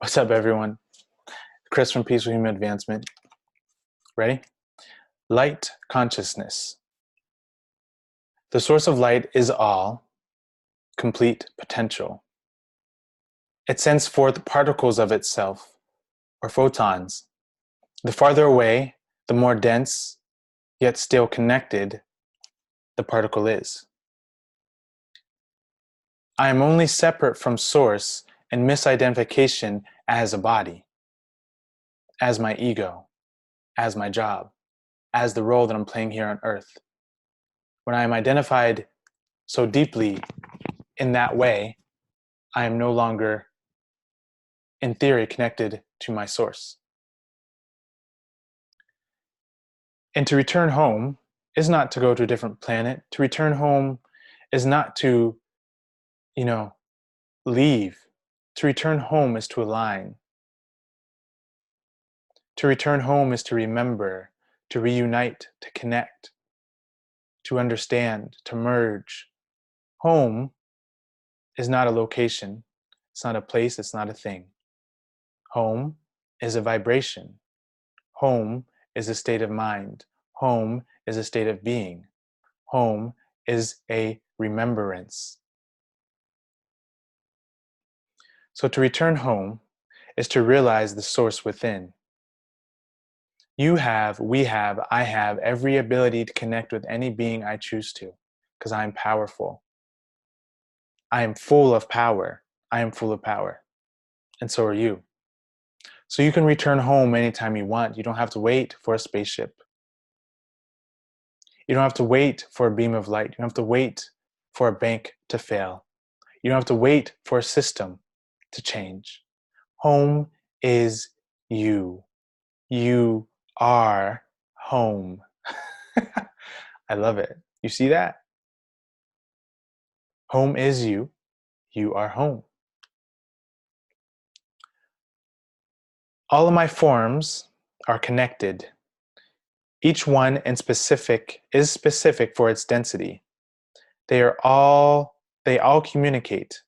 What's up, everyone? Chris from Peaceful Human Advancement. Ready? Light consciousness. The source of light is all, complete potential. It sends forth particles of itself, or photons. The farther away, the more dense, yet still connected, the particle is. I am only separate from source and misidentification as a body, as my ego, as my job, as the role that I'm playing here on earth. When I am identified so deeply in that way, I am no longer, in theory, connected to my source. And to return home is not to go to a different planet. To return home is not to, leave. To return home is to align. To return home is to remember, to reunite, to connect, to understand, to merge. Home is not a location. It's not a place. It's not a thing. Home is a vibration. Home is a state of mind. Home is a state of being. Home is a remembrance. So to return home is to realize the source within. You have, we have, I have every ability to connect with any being I choose to, because I am powerful. I am full of power. I am full of power. And so are you. So you can return home anytime you want. You don't have to wait for a spaceship. You don't have to wait for a beam of light. You don't have to wait for a bank to fail. You don't have to wait for a system to change. Home is you. You are home. I love it. You see that? Home is you. You are home. All of my forms are connected. Each one is specific for its density. They all communicate.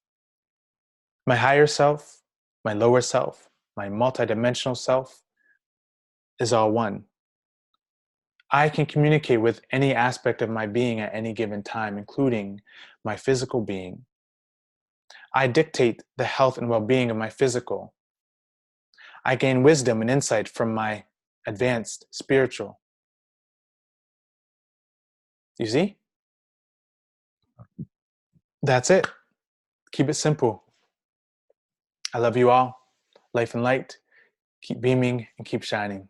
My higher self, my lower self, my multidimensional self is all one. I can communicate with any aspect of my being at any given time, including my physical being. I dictate the health and well-being of my physical. I gain wisdom and insight from my advanced spiritual. You see? That's it. Keep it simple. I love you all. Life and light. Keep beaming and keep shining.